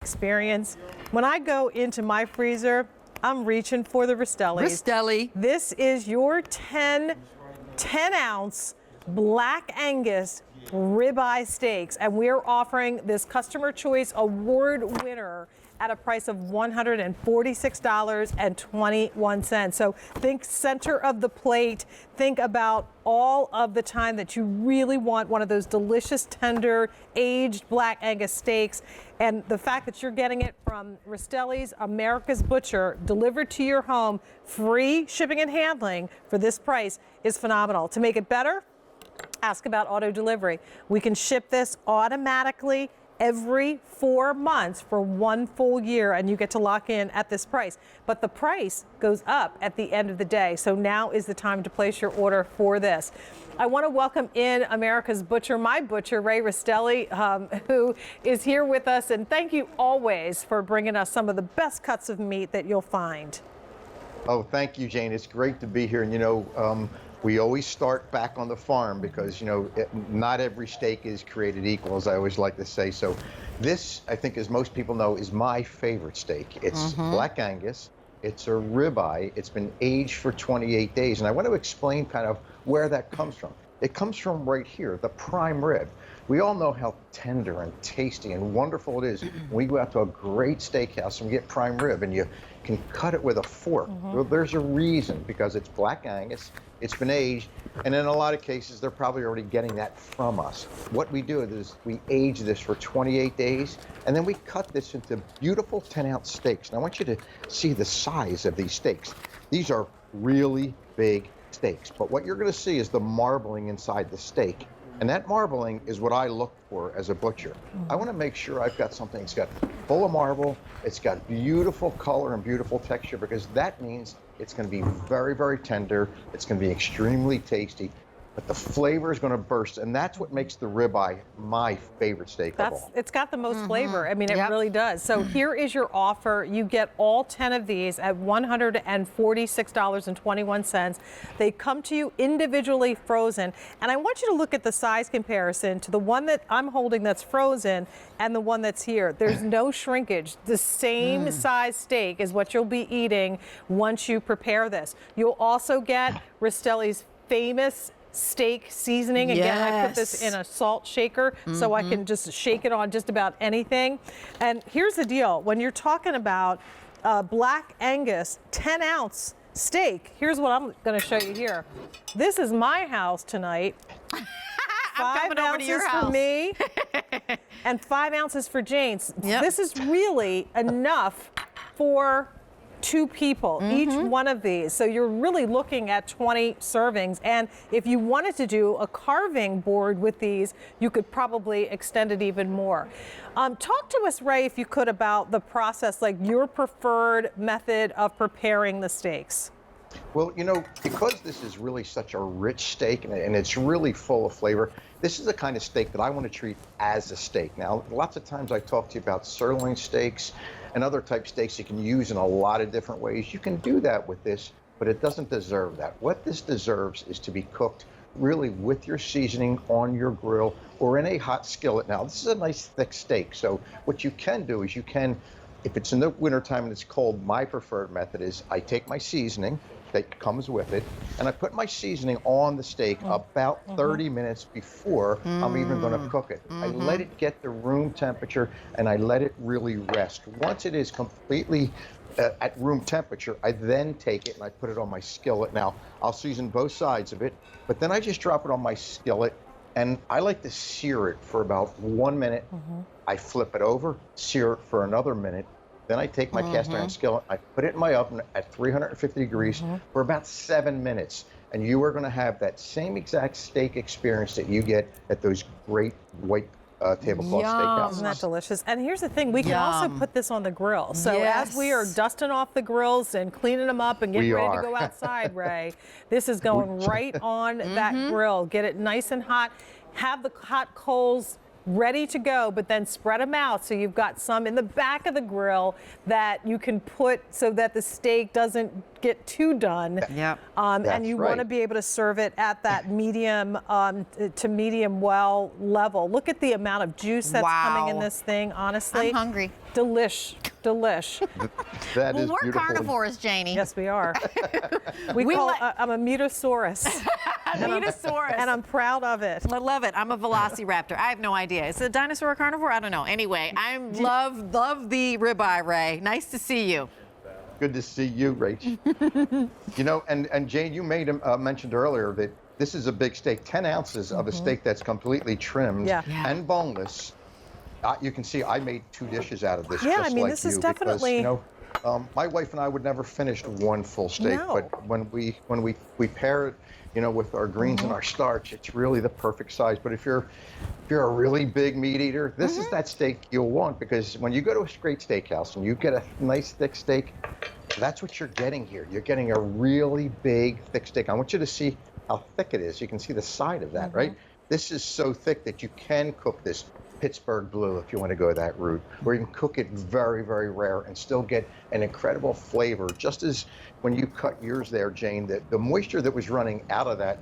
experience. When I go into my freezer, I'm reaching for the Rastelli. Rastelli. This is your 10-ounce Black Angus ribeye steaks, and we're offering this Customer Choice Award winner at a price of $146.21. So think center of the plate. Think about all of the time that you really want one of those delicious, tender, aged Black Angus steaks. And the fact that you're getting it from Rastelli's America's Butcher, delivered to your home, free shipping and handling for this price is phenomenal. To make it better, ask about auto delivery. We can ship this automatically every 4 months for 1 full year, and you get to lock in at this price. But the price goes up at the end of the day, so now is the time to place your order for this. I want to welcome in America's Butcher, my butcher, Ray Rastelli, who is here with us, and thank you always for bringing us some of the best cuts of meat that you'll find. Oh, thank you, Jane. It's great to be here, and we always start back on the farm because, not every steak is created equal, as I always like to say. So this, I think, as most people know, is my favorite steak. It's Black Angus. It's a ribeye. It's been aged for 28 days. And I want to explain kind of where that comes from. It comes from right here, the prime rib. We all know how tender and tasty and wonderful it is when we go out to a great steakhouse and we get prime rib and you can cut it with a fork. Well, there's a reason, because it's Black Angus, it's been aged, and in a lot of cases, they're probably already getting that from us. What we do is we age this for 28 days, and then we cut this into beautiful 10-ounce steaks. And I want you to see the size of these steaks. These are really big steaks, but what you're going to see is the marbling inside the steak. And that marbling is what I look for as a butcher. I want to make sure I've got something that's got full of marble, it's got beautiful color and beautiful texture, because that means it's going to be very, very tender, it's going to be extremely tasty, but the flavor is going to burst, and that's what makes the ribeye my favorite steak of all. It's got the most flavor. I mean, it really does. So here is your offer. You get all 10 of these at $146.21. They come to you individually frozen, and I want you to look at the size comparison to the one that I'm holding that's frozen and the one that's here. There's no shrinkage. The same size steak is what you'll be eating once you prepare this. You'll also get Rastelli's famous steak seasoning. Again, I put this in a salt shaker so I can just shake it on just about anything. And here's the deal. When you're talking about Black Angus 10-ounce steak, here's what I'm going to show you here. This is my house tonight. 5 ounces for me and 5 ounces for Jane's. This is really enough for 2 people, each one of these. So you're really looking at 20 servings. And if you wanted to do a carving board with these, you could probably extend it even more. Talk to us, Ray, if you could, about the process, like your preferred method of preparing the steaks. Well, because this is really such a rich steak and it's really full of flavor, this is the kind of steak that I want to treat as a steak. Now, lots of times I talk to you about sirloin steaks and other type steaks you can use in a lot of different ways. You can do that with this, but it doesn't deserve that. What this deserves is to be cooked really with your seasoning on your grill or in a hot skillet. Now, this is a nice thick steak, so what you can do is if it's in the wintertime and it's cold, my preferred method is I take my seasoning that comes with it, and I put my seasoning on the steak about 30 minutes before I'm even going to cook it. I let it get the room temperature, and I let it really rest. Once it is completely at room temperature, I then take it and I put it on my skillet. Now, I'll season both sides of it, but then I just drop it on my skillet, and I like to sear it for about 1 minute. I flip it over, sear it for another minute. Then I take my cast iron skillet, I put it in my oven at 350 degrees for about 7 minutes. And you are going to have that same exact steak experience that you get at those great white tablecloth steakhouses. Isn't that delicious? And here's the thing, we can also put this on the grill. So as we are dusting off the grills and cleaning them up and getting ready to go outside, Ray, this is going right on that grill. Get it nice and hot. Have the hot coals ready to go, but then spread them out so you've got some in the back of the grill that you can put so that the steak doesn't get too done. Yep. And you want to be able to serve it at that medium to medium well level. Look at the amount of juice that's coming in this thing, honestly. I'm hungry. Delish. That Well, is we're beautiful. carnivores, Janie. Yes, we are. I'm a metasaurus. Metasaurus. And I'm proud of it. I love it. I'm a velociraptor. I have no idea. Is it a dinosaur or carnivore? I don't know. Anyway, I love the ribeye, Ray. Nice to see you. Good to see you, Rach. You know, and Jane, you mentioned earlier that this is a big steak, 10 ounces of a steak that's completely trimmed and boneless. You can see I made 2 dishes out of this. Yeah, just I mean, like this you, is definitely. Because, you know, my wife and I would never finish one full steak, No. but when we pair it, you know, with our greens and our starch, it's really the perfect size. But if you're a really big meat eater, this is that steak you'll want, because when you go to a great steakhouse and you get a nice thick steak, that's what you're getting here. You're getting a really big thick steak. I want you to see how thick it is. You can see the side of that, right? This is so thick that you can cook this Pittsburgh blue if you want to go that route, or you can cook it very, very rare and still get an incredible flavor. Just as when you cut yours there, Jane, the moisture that was running out of that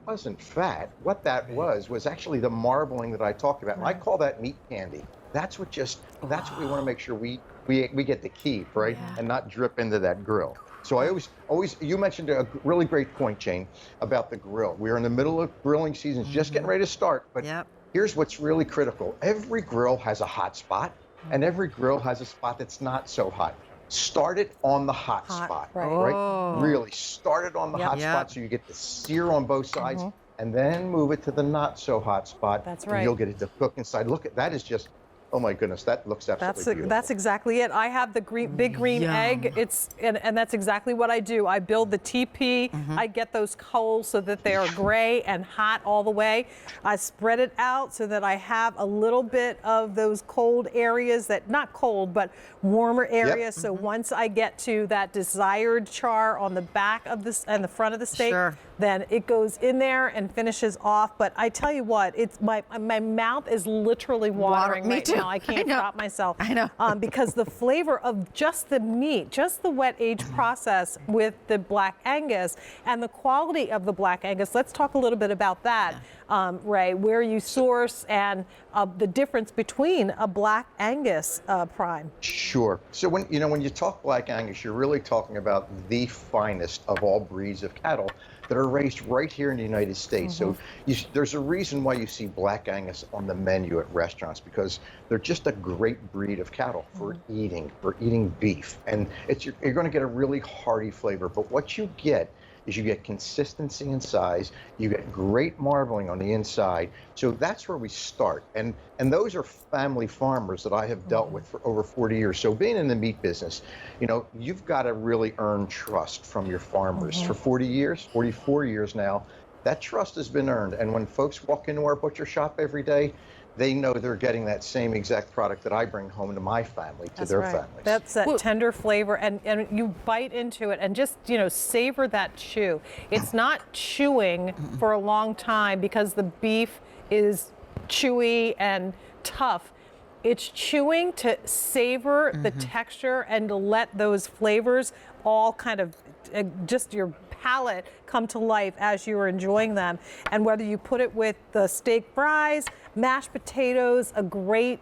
wasn't fat. What that was actually the marbling that I talked about. I call that meat candy. That's what we want to make sure we get to keep, right? And not drip into that grill. So I always, you mentioned a really great point, Jane, about the grill. We're in the middle of grilling season, just getting ready to start, but here's what's really critical. Every grill has a hot spot, and every grill has a spot that's not so hot. Start it on the hot spot, right? Really, start it on the hot spot so you get the sear on both sides, and then move it to the not so hot spot. That's and right. you'll get it to cook inside. Look at that, is just, oh my goodness, that looks absolutely beautiful. That's exactly it. I have the big green egg. And that's exactly what I do. I build the TP. I get those coals so that they are gray and hot all the way. I spread it out so that I have a little bit of those cold areas that, not cold, but warmer areas. So once I get to that desired char on the back of this and the front of the steak, then it goes in there and finishes off. But I tell you what, it's my mouth is literally watering right now. I can't stop myself. I know. Because the flavor of just the meat, just the wet age process with the Black Angus and the quality of the Black Angus. Let's talk a little bit about that, Ray, where you source and the difference between a Black Angus prime. Sure. So when you talk Black Angus, you're really talking about the finest of all breeds of cattle that are raised right here in the United States. So there's a reason why you see Black Angus on the menu at restaurants, because they're just a great breed of cattle for eating beef. And you're going to get a really hearty flavor. But what you get is you get consistency in size, you get great marbling on the inside. So that's where we start. And those are family farmers that I have dealt with for over 40 years. So being in the meat business, you've got to really earn trust from your farmers. For 40 years, 44 years now, that trust has been earned. And when folks walk into our butcher shop every day, they know they're getting that same exact product that I bring home to my family, to their families. That's that tender flavor, and you bite into it and just, savor that chew. It's not chewing for a long time because the beef is chewy and tough. It's chewing to savor the texture and to let those flavors all kind of just your palate come to life as you're enjoying them. And whether you put it with the steak fries, mashed potatoes, a great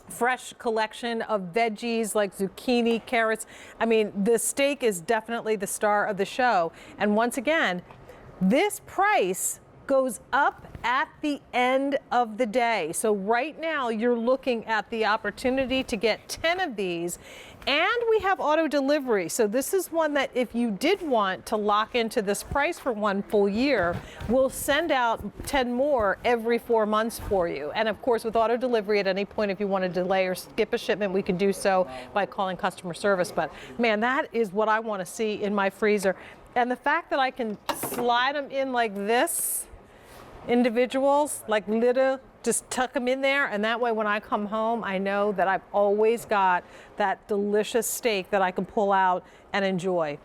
fresh collection of veggies like zucchini, carrots. I mean, the steak is definitely the star of the show. And once again, this price goes up at the end of the day. So right now you're looking at the opportunity to get 10 of these, and we have auto delivery. So this is one that if you did want to lock into this price for one full year, we'll send out 10 more every 4 months for you. And of course, with auto delivery, at any point, if you want to delay or skip a shipment, we can do so by calling customer service. But man, that is what I want to see in my freezer. And the fact that I can slide them in like this, individuals, like little, just tuck them in there, and that way when I come home, I know that I've always got that delicious steak that I can pull out and enjoy.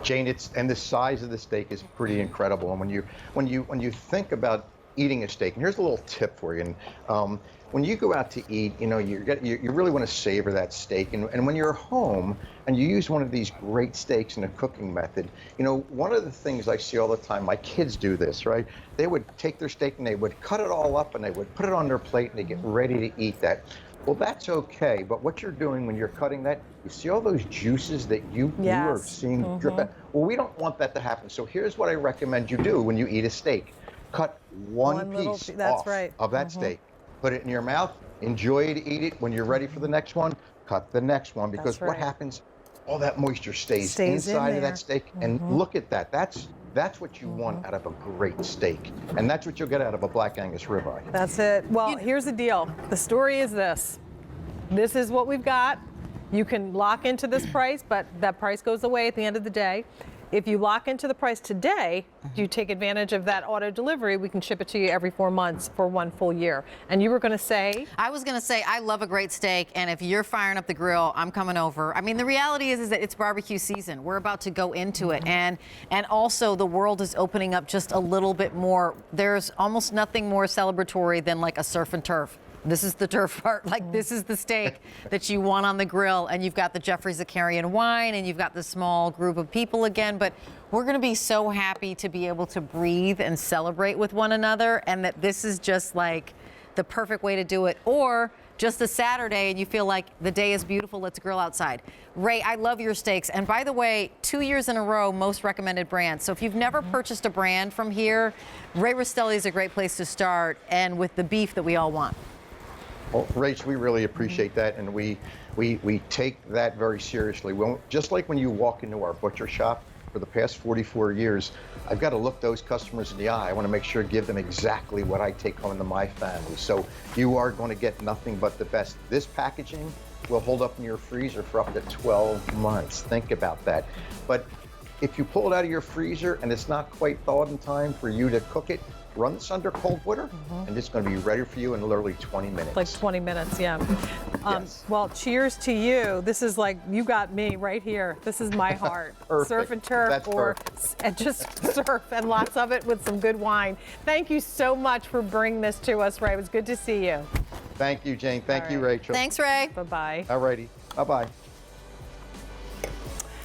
Jane, and the size of the steak is pretty incredible. And when you think about eating a steak, and here's a little tip for you. And when you go out to eat, you know, you really want to savor that steak. And when you're home and you use one of these great steaks in a cooking method, you know, one of the things I see all the time, my kids do this, right? They would take their steak and they would cut it all up and they would put it on their plate and they get ready to eat that. Well, that's okay, but what you're doing when you're cutting that, you see all those juices that you are seeing drip out? Well, we don't want that to happen. So here's what I recommend you do when you eat a steak. Cut one piece off of that steak. Put it in your mouth, enjoy it, eat it. When you're ready for the next one, cut the next one, because what happens, all that moisture stays inside of that steak. And look at that. That's what you want out of a great steak. And that's what you'll get out of a black Angus ribeye. That's it. Well, here's the deal. The story is this. This is what we've got. You can lock into this price, but that price goes away at the end of the day. If you lock into the price today, you take advantage of that auto delivery, we can ship it to you every 4 months for 1 full year. And you were going to say? I was going to say, I love a great steak, and if you're firing up the grill, I'm coming over. I mean, the reality is that it's barbecue season. We're about to go into it, and also the world is opening up just a little bit more. There's almost nothing more celebratory than like a surf and turf. This is the turf part. Like, this is the steak that you want on the grill. And you've got the Jeffrey Zakarian wine, and you've got the small group of people again. But we're going to be so happy to be able to breathe and celebrate with one another, and that this is just like the perfect way to do it. Or just a Saturday and you feel like the day is beautiful, let's grill outside. Ray, I love your steaks. And by the way, 2 years in a row, most recommended brand. So if you've never purchased a brand from here, Ray Rastelli is a great place to start, and with the beef that we all want. Well, Rach, we really appreciate that, and we take that very seriously. Just like when you walk into our butcher shop, for the past 44 years, I've got to look those customers in the eye. I want to make sure to give them exactly what I take home to my family. So you are going to get nothing but the best. This packaging will hold up in your freezer for up to 12 months. Think about that. But if you pull it out of your freezer and it's not quite thawed in time for you to cook it, run this under cold water, and it's going to be ready for you in literally 20 minutes. Like 20 minutes, yeah. Yes. Well, cheers to you. This is like, you got me right here. This is my heart. Surf and turf, That's and just surf, and lots of it with some good wine. Thank you so much for bringing this to us, Ray. It was good to see you. Thank you, Jane. Thank you, Rachel. Thanks, Ray. Bye-bye. All righty. Bye-bye.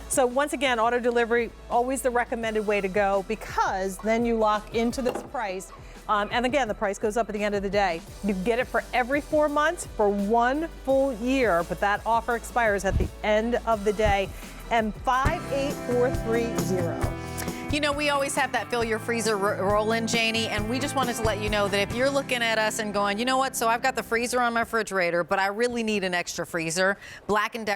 So once again, auto delivery, always the recommended way to go, because then you lock into this price. And again, the price goes up at the end of the day. You get it for every 4 months for 1 full year, but that offer expires at the end of the day. And 58430. You know, we always have that fill your freezer roll in, Janie, and we just wanted to let you know that if you're looking at us and going, you know what, so I've got the freezer on my refrigerator, but I really need an extra freezer, Black & Decker